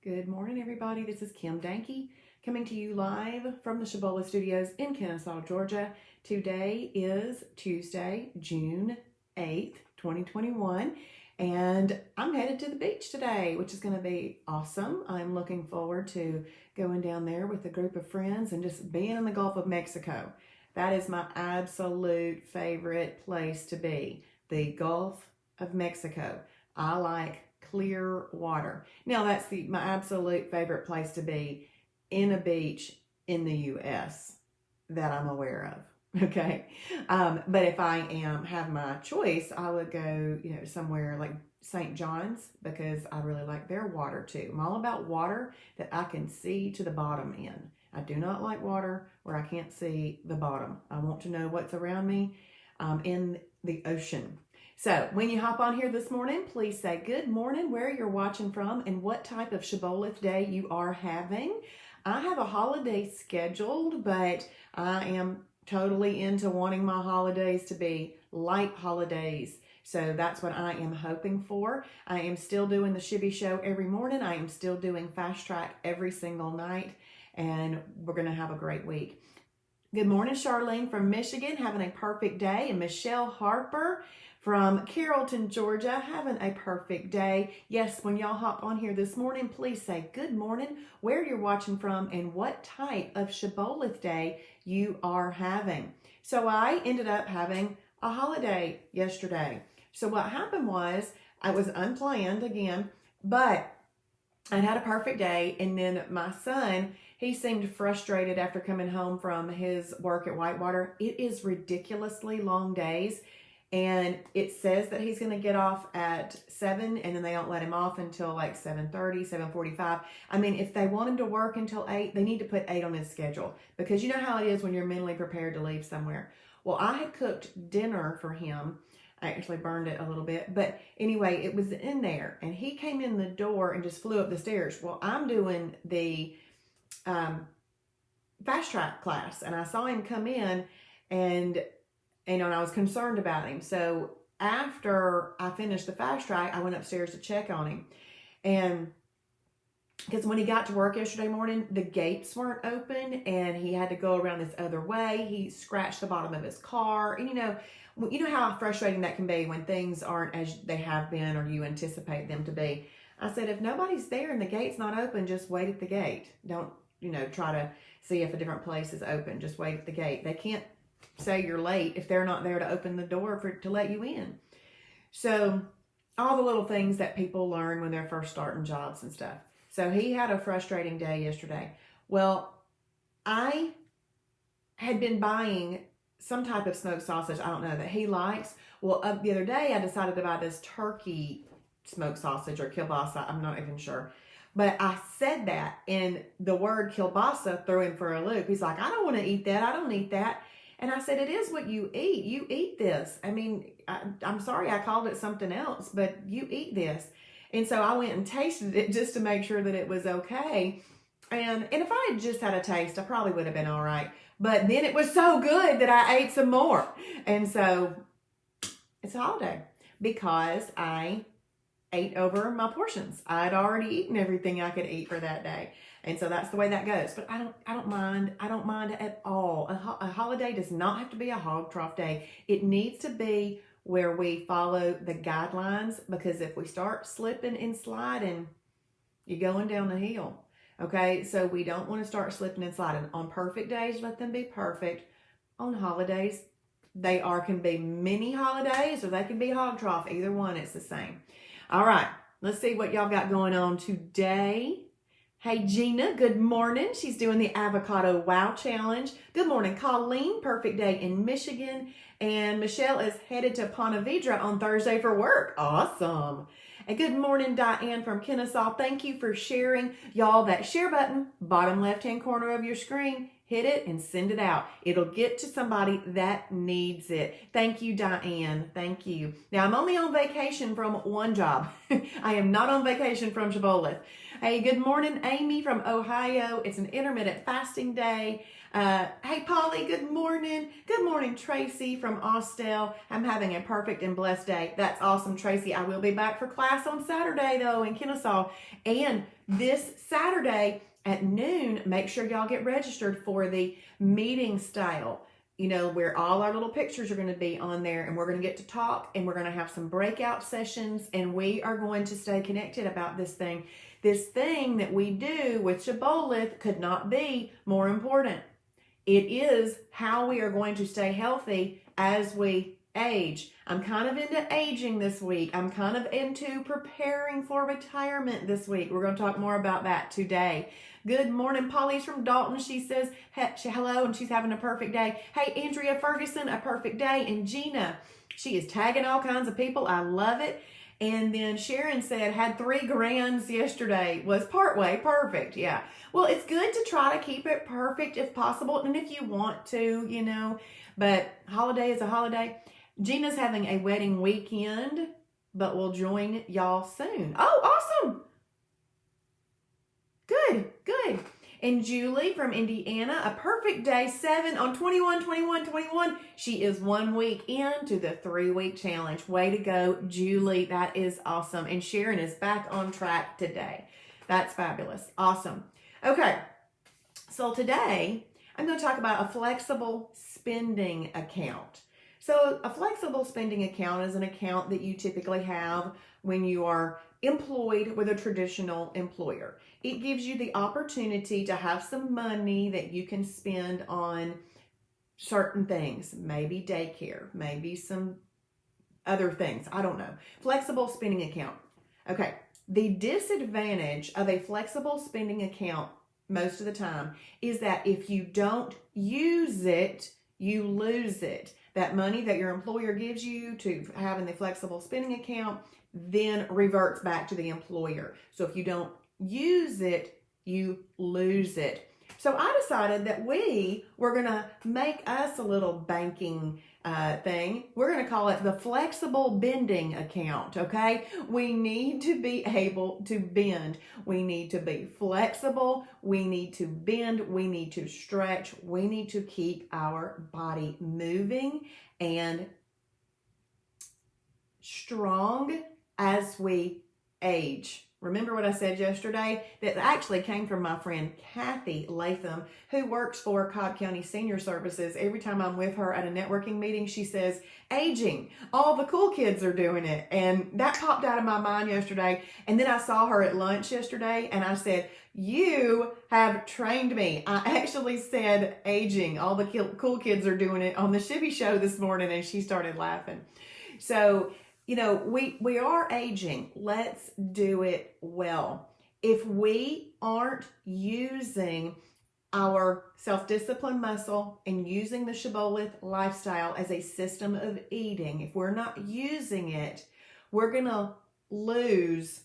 Good morning, everybody. This is Kim Danke coming to you live from the Shibby Studios in Kennesaw, Georgia. Today is Tuesday, June 8th, 2021, and I'm headed to the beach today, which is going to be awesome. I'm looking forward to going down there with a group of friends and just being in the Gulf of Mexico. That is my absolute favorite place to be, the Gulf of Mexico. I like clear water. Now that's my absolute favorite place to be in a beach in the U.S. that I'm aware of. Okay. But if I have my choice, I would go, somewhere like St. John's because I really like their water too. I'm all about water that I can see to the bottom in. I do not like water where I can't see the bottom. I want to know what's around me in the ocean. So when you hop on here this morning, please say good morning, where you're watching from, and what type of Shibboleth day you are having. I have a holiday scheduled, but I am totally into wanting my holidays to be light holidays. So that's what I am hoping for. I am still doing the Shibby show every morning. I am still doing Fast Track every single night, and we're going to have a great week. Good morning, Charlene from Michigan, having a perfect day, and Michelle Harper from Carrollton, Georgia, having a perfect day. Yes, when y'all hop on here this morning, please say good morning, where you're watching from, and what type of Shibboleth day you are having. So I ended up having a holiday yesterday. So what happened was, I was unplanned again, but I had a perfect day, and then my son, he seemed frustrated after coming home from his work at Whitewater. It is ridiculously long days. And it says that he's going to get off at 7, and then they don't let him off until like 7:30, 7:45. I mean, if they want him to work until 8, they need to put 8 on his schedule. Because you know how it is when you're mentally prepared to leave somewhere. Well, I had cooked dinner for him. I actually burned it a little bit. But anyway, it was in there. And he came in the door and just flew up the stairs. Well, I'm doing the Fast Track class. And I saw him come in, and I was concerned about him. So after I finished the Fast Track, I went upstairs to check on him. And because when he got to work yesterday morning, the gates weren't open and he had to go around this other way. He scratched the bottom of his car. And you know how frustrating that can be when things aren't as they have been or you anticipate them to be. I said, if nobody's there and the gate's not open, just wait at the gate. Don't, try to see if a different place is open. Just wait at the gate. They can't say you're late if they're not there to open the door to let you in. So all the little things that people learn when they're first starting jobs and stuff. So he had a frustrating day yesterday. Well, I had been buying some type of smoked sausage, I don't know, that he likes. Well, the other day I decided to buy this turkey smoked sausage or kielbasa. I'm not even sure. But I said that, and the word kielbasa threw him for a loop. He's like, I don't want to eat that. I don't eat that. And I said, it is what you eat. You eat this. I mean, I'm sorry I called it something else, but you eat this. And so I went and tasted it just to make sure that it was okay. And if I had just had a taste, I probably would have been all right. But then it was so good that I ate some more. And so it's a holiday because I ate over my portions. I'd already eaten everything I could eat for that day. And so that's the way that goes. But I don't mind. I don't mind at all. A holiday does not have to be a hog trough day. It needs to be where we follow the guidelines, because if we start slipping and sliding, you're going down the hill. Okay, so we don't want to start slipping and sliding. On perfect days, let them be perfect. On holidays, can be mini holidays or they can be hog trough. Either one, it's the same. All right, let's see what y'all got going on today. Hey, Gina, good morning. She's doing the Avocado Wow Challenge. Good morning, Colleen. Perfect day in Michigan. And Michelle is headed to Ponte Vedra on Thursday for work. Awesome. And good morning, Diane from Kennesaw. Thank you for sharing. Y'all, that share button, bottom left-hand corner of your screen, hit hit it and send it out. It'll get to somebody that needs it. Thank you, Diane. Thank you. Now, I'm only on vacation from one job. I am not on vacation from Shibboleth. Hey, good morning, Amy from Ohio. It's an intermittent fasting day. Hey, Polly, good morning. Good morning, Tracy from Austell. I'm having a perfect and blessed day. That's awesome, Tracy. I will be back for class on Saturday, though, in Kennesaw. And this Saturday at noon, make sure y'all get registered for the meeting style, where all our little pictures are going to be on there, and we're going to get to talk, and we're going to have some breakout sessions, and we are going to stay connected about this thing. This thing that we do with Shibboleth could not be more important. It is how we are going to stay healthy as we age. I'm kind of into aging this week. I'm kind of into preparing for retirement this week. We're going to talk more about that today. Good morning, Polly's from Dalton. She says hello, and she's having a perfect day. Hey, Andrea Ferguson, a perfect day. And Gina, she is tagging all kinds of people. I love it. And then Sharon said, had 3 grands yesterday, was partway perfect. Yeah. Well, it's good to try to keep it perfect if possible. And if you want to, but holiday is a holiday. Gina's having a wedding weekend, but we'll join y'all soon. Oh, awesome. Good. And Julie from Indiana, a perfect day 7 on 21. She is 1 week into the 3-week challenge. Way to go, Julie. That is awesome. And Sharon is back on track today. That's fabulous. Awesome. Okay. So today I'm going to talk about a flexible spending account. So a flexible spending account is an account that you typically have when you are employed with a traditional employer. It gives you the opportunity to have some money that you can spend on certain things, maybe daycare, maybe some other things. I don't know. Flexible spending account. Okay. The disadvantage of a flexible spending account most of the time is that if you don't use it, you lose it. That money that your employer gives you to have in the flexible spending account then reverts back to the employer. So if you don't use it, you lose it. So I decided that we were going to make us a little banking thing. We're going to call it the flexible bending account, okay? We need to be able to bend. We need to be flexible. We need to bend. We need to stretch. We need to keep our body moving and strong as we age. Remember what I said yesterday? That actually came from my friend Kathy Latham, who works for Cobb County Senior Services. Every time I'm with her at a networking meeting, she says, aging. All the cool kids are doing it. And that popped out of my mind yesterday. And then I saw her at lunch yesterday, and I said, you have trained me. I actually said aging. All the cool kids are doing it on the Shibby show this morning, and she started laughing. So, we are aging. Let's do it well. If we aren't using our self-discipline muscle and using the Shibboleth lifestyle as a system of eating, if we're not using it, we're going to lose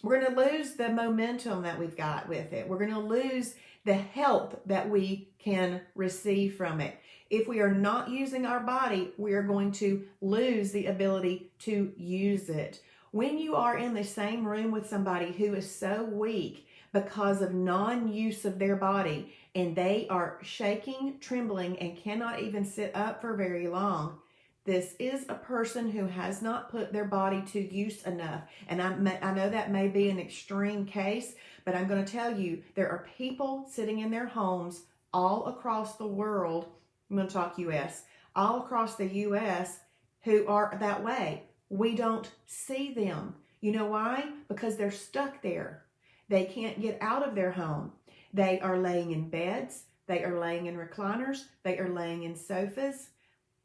the momentum that we've got with it. We're going to lose the help that we can receive from it. If we are not using our body, we are going to lose the ability to use it. When you are in the same room with somebody who is so weak because of non-use of their body, and they are shaking, trembling, and cannot even sit up for very long, this is a person who has not put their body to use enough. And I know that may be an extreme case, but I'm going to tell you, there are people sitting in their homes all across the world. I'm going to talk U.S. all across the U.S. who are that way. We don't see them. You know why? Because they're stuck there. They can't get out of their home. They are laying in beds. They are laying in recliners. They are laying in sofas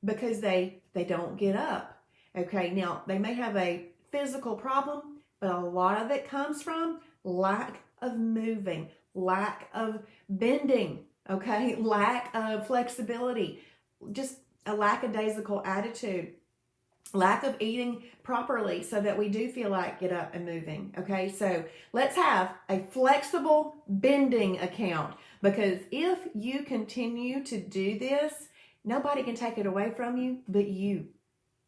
because they don't get up. Okay, now they may have a physical problem, but a lot of it comes from lack of moving, lack of bending. Okay, lack of flexibility, just a lackadaisical attitude, lack of eating properly so that we do feel like get up and moving. Okay, so let's have a flexible bending account. Because if you continue to do this, nobody can take it away from you but you.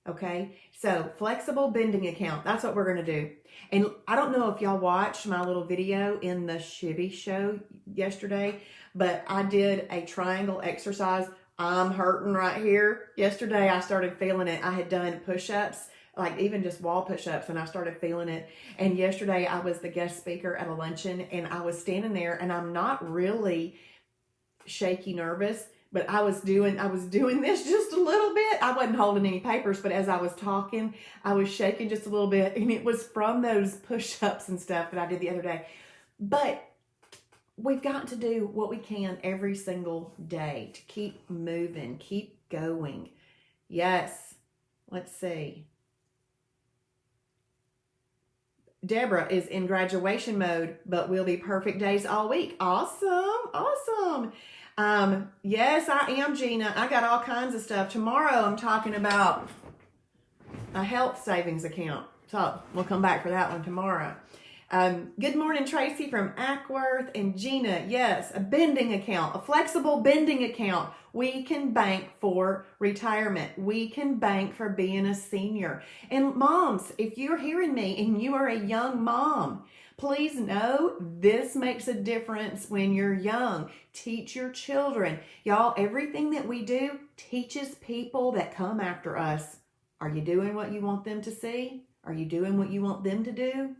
Okay, so flexible bending account, that's what we're going to do. And I don't know if y'all watched my little video in the Shibby show yesterday, but I did a triangle exercise. I'm hurting right here. Yesterday I started feeling it. I had done push-ups, like even just wall push-ups, and I started feeling it. And yesterday I was the guest speaker at a luncheon, and I was standing there, and I'm not really shaky nervous, but I was doing this just a little bit. I wasn't holding any papers, but as I was talking, I was shaking just a little bit, and it was from those push-ups and stuff that I did the other day. But we've got to do what we can every single day to keep moving, keep going. Yes. Let's see. Deborah is in graduation mode, but will be perfect days all week. Awesome. Awesome. Yes, I am, Gina. I got all kinds of stuff. Tomorrow I'm talking about a health savings account. So we'll come back for that one tomorrow. Good morning, Tracy from Ackworth. And Gina, yes, a bending account, a flexible bending account. We can bank for retirement. We can bank for being a senior. And moms, if you're hearing me and you are a young mom, please know this makes a difference when you're young. Teach your children. Y'all, everything that we do teaches people that come after us. Are you doing what you want them to see? Are you doing what you want them to do?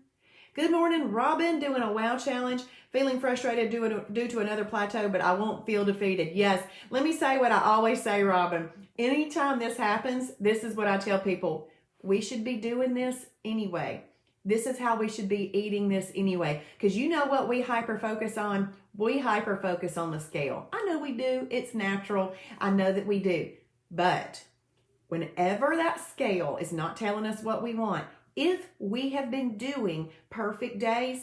Good morning, Robin, doing a wow challenge, feeling frustrated due to another plateau, but I won't feel defeated. Yes, let me say what I always say, Robin. Anytime this happens, this is what I tell people. We should be doing this anyway. This is how we should be eating this anyway. Because you know what we hyper-focus on? We hyper-focus on the scale. I know we do. It's natural. I know that we do. But whenever that scale is not telling us what we want, if we have been doing perfect days,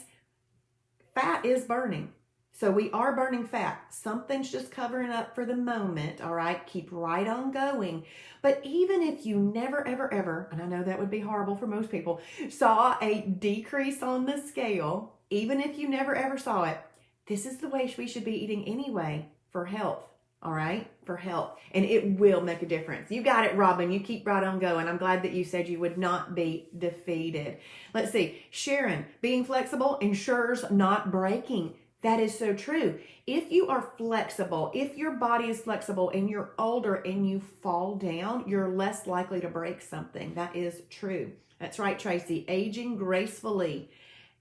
fat is burning. So we are burning fat. Something's just covering up for the moment, all right? Keep right on going. But even if you never, ever, ever, and I know that would be horrible for most people, saw a decrease on the scale, even if you never, ever saw it, this is the way we should be eating anyway for health, all right? For health. And it will make a difference. You got it, Robin. You keep right on going. I'm glad that you said you would not be defeated. Let's see. Sharon, being flexible ensures not breaking. That is so true. If you are flexible, if your body is flexible and you're older and you fall down, you're less likely to break something. That is true. That's right, Tracy. Aging gracefully.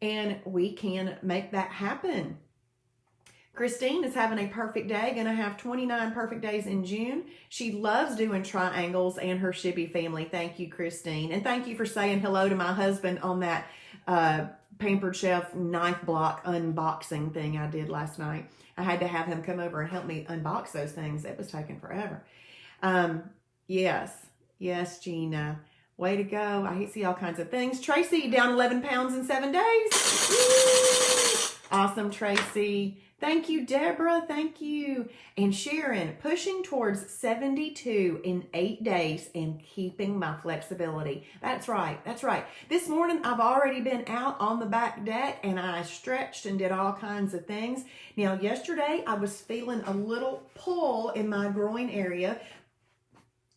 And we can make that happen. Christine is having a perfect day, going to have 29 perfect days in June. She loves doing triangles and her Shibby family. Thank you, Christine. And thank you for saying hello to my husband on that Pampered Chef knife block unboxing thing I did last night. I had to have him come over and help me unbox those things. It was taking forever. Yes, Gina. Way to go. I see all kinds of things. Tracy, down 11 pounds in 7 days. Woo! Awesome, Tracy. Thank you, Deborah. Thank you. And Sharon, pushing towards 72 in 8 days and keeping my flexibility. That's right. That's right. This morning, I've already been out on the back deck and I stretched and did all kinds of things. Now, yesterday, I was feeling a little pull in my groin area.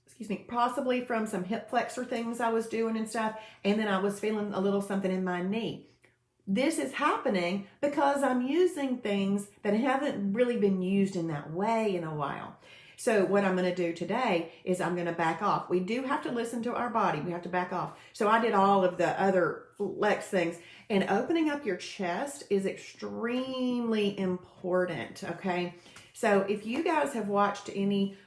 Excuse me, possibly from some hip flexor things I was doing and stuff. And then I was feeling a little something in my knee. This is happening because I'm using things that haven't really been used in that way in a while. So what I'm going to do today is I'm going to back off. We do have to listen to our body. We have to back off. So I did all of the other flex things. And opening up your chest is extremely important, okay? So if you guys have watched any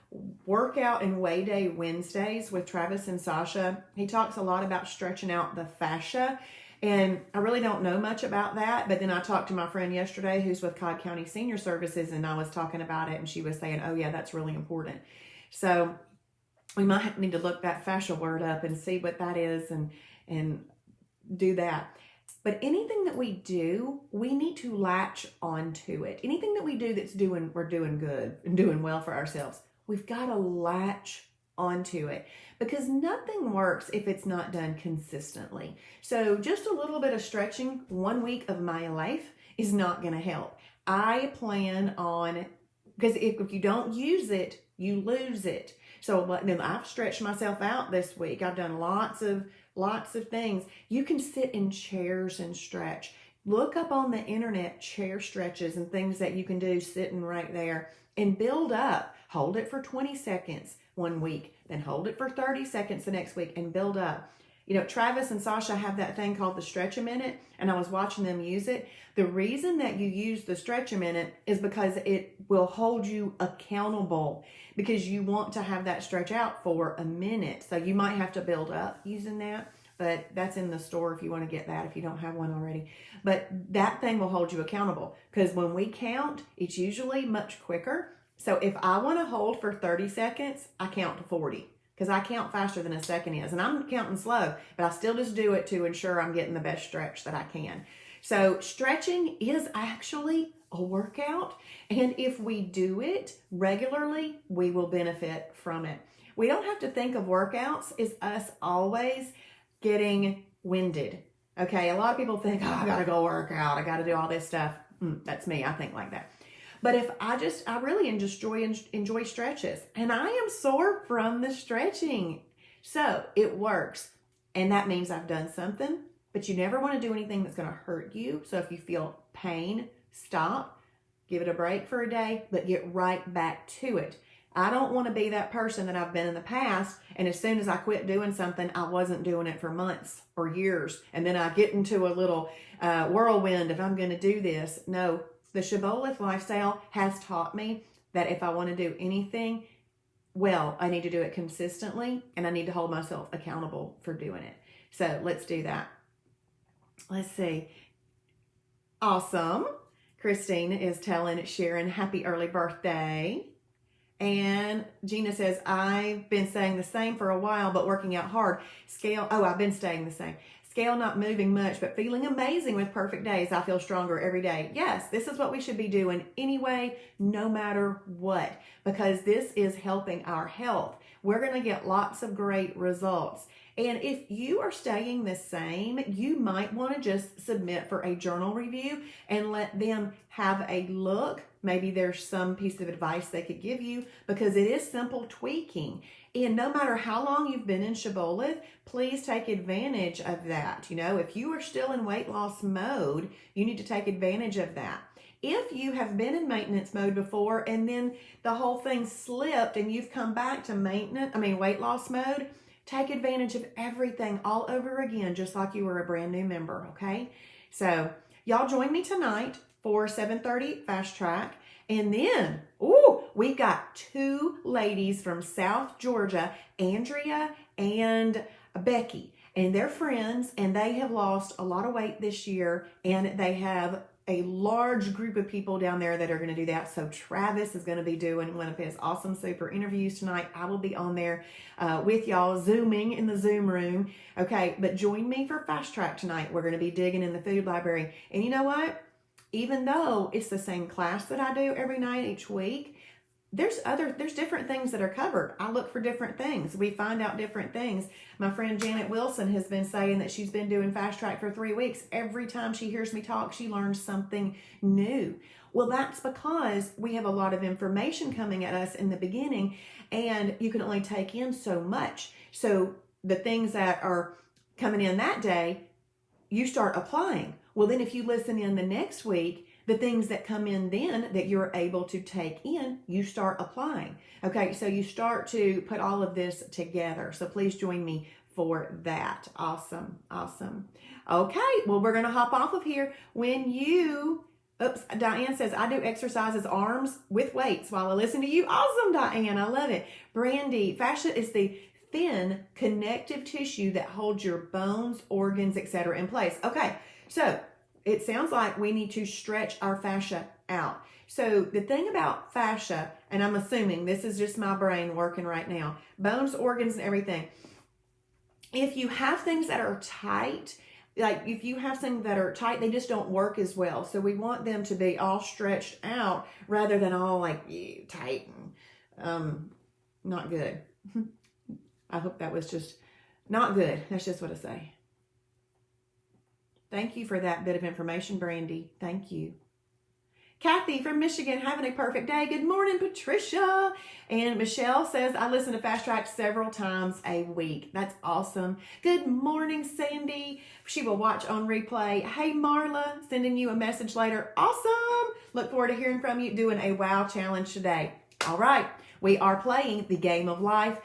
workout and weigh day Wednesdays with Travis and Sasha, he talks a lot about stretching out the fascia. And I really don't know much about that, but then I talked to my friend yesterday who's with Cobb County Senior Services, and I was talking about it, and she was saying, oh yeah, that's really important. So we might need to look that fascia word up and see what that is and do that. But anything that we do, we need to latch onto it. Anything that we do we're doing good and doing well for ourselves, we've got to latch onto it, because nothing works if it's not done consistently. So just a little bit of stretching 1 week of my life is not going to help. I plan on, because if you don't use it, you lose it. So I've stretched myself out this week. I've done lots of things. You can sit in chairs and stretch. Look up on the internet chair stretches and things that you can do sitting right there, and build up. Hold it for 20 seconds 1 week, then hold it for 30 seconds the next week, and build up. You know, Travis and Sasha have that thing called the Stretch a Minute, and I was watching them use it. The reason that you use the Stretch a Minute is because it will hold you accountable, because you want to have that stretch out for a minute. So you might have to build up using that, but that's in the store if you want to get that, if you don't have one already. But that thing will hold you accountable, because when we count, it's usually much quicker. So if I want to hold for 30 seconds, I count to 40, because I count faster than a second is. And I'm counting slow, but I still just do it to ensure I'm getting the best stretch that I can. So stretching is actually a workout. And if we do it regularly, we will benefit from it. We don't have to think of workouts as us always getting winded. Okay, a lot of people think, oh, I gotta go work out, I gotta do all this stuff. That's me, I think like that. But if I really enjoy stretches, and I am sore from the stretching. So it works. And that means I've done something, but you never want to do anything that's going to hurt you. So if you feel pain, stop, give it a break for a day, but get right back to it. I don't want to be that person that I've been in the past, and as soon as I quit doing something, I wasn't doing it for months or years, and then I get into a little whirlwind if I'm going to do this. No, the Shibboleth lifestyle has taught me that if I want to do anything, well, I need to do it consistently, and I need to hold myself accountable for doing it. So let's do that. Let's see. Awesome. Christine is telling Sharon happy early birthday. And Gina says, I've been saying the same for a while, but working out hard. I've been staying the same. Scale not moving much, but feeling amazing with perfect days. I feel stronger every day. Yes, this is what we should be doing anyway, no matter what, because this is helping our health. We're going to get lots of great results. And if you are staying the same, you might want to just submit for a journal review and let them have a look. Maybe there's some piece of advice they could give you, because it is simple tweaking. And no matter how long you've been in Shibboleth, please take advantage of that. You know, if you are still in weight loss mode, you need to take advantage of that. If you have been in maintenance mode before and then the whole thing slipped and you've come back to weight loss mode, take advantage of everything all over again, just like you were a brand new member, okay? So y'all join me tonight for 7:30 Fast Track. And then, we've got 2 ladies from South Georgia, Andrea and Becky, and they're friends, and they have lost a lot of weight this year, and they have a large group of people down there that are going to do that. So Travis is going to be doing one of his awesome super interviews tonight. I will be on there with y'all, Zooming in the Zoom room. Okay, but join me for Fast Track tonight. We're going to be digging in the food library. And you know what? Even though it's the same class that I do every night each week, there's different things that are covered. I look for different things. We find out different things. My friend Janet Wilson has been saying that she's been doing Fast Track for 3 weeks. Every time she hears me talk, she learns something new. Well, that's because we have a lot of information coming at us in the beginning, and you can only take in so much. So the things that are coming in that day, you start applying. Well, then if you listen in the next week, the things that come in then that you're able to take in, you start applying. Okay, so you start to put all of this together. So please join me for that. Awesome, awesome. Okay, well, we're going to hop off of here. Diane says, I do exercises, arms with weights while I listen to you. Awesome, Diane, I love it. Brandy, fascia is the thin connective tissue that holds your bones, organs, etc. in place. Okay, so it sounds like we need to stretch our fascia out. So the thing about fascia, and I'm assuming this is just my brain working right now, bones, organs, and everything. If you have things that are tight, like if you have things that are tight, they just don't work as well. So we want them to be all stretched out rather than all like tight and not good. I hope that was just not good. That's just what I say. Thank you for that bit of information, Brandy. Thank you. Kathy from Michigan, having a perfect day. Good morning, Patricia. And Michelle says, I listen to Fast Track several times a week. That's awesome. Good morning, Sandy. She will watch on replay. Hey, Marla, sending you a message later. Awesome. Look forward to hearing from you doing a wow challenge today. All right. We are playing the game of life.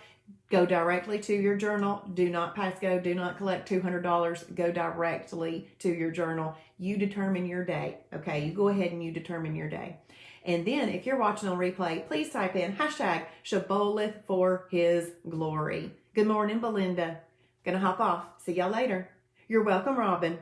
Go directly to your journal. Do not pass go. Do not collect $200. Go directly to your journal. You determine your day. Okay, you go ahead and you determine your day. And then if you're watching on replay, please type in hashtag Shibboleth for his glory. Good morning, Belinda. Gonna hop off. See y'all later. You're welcome, Robin.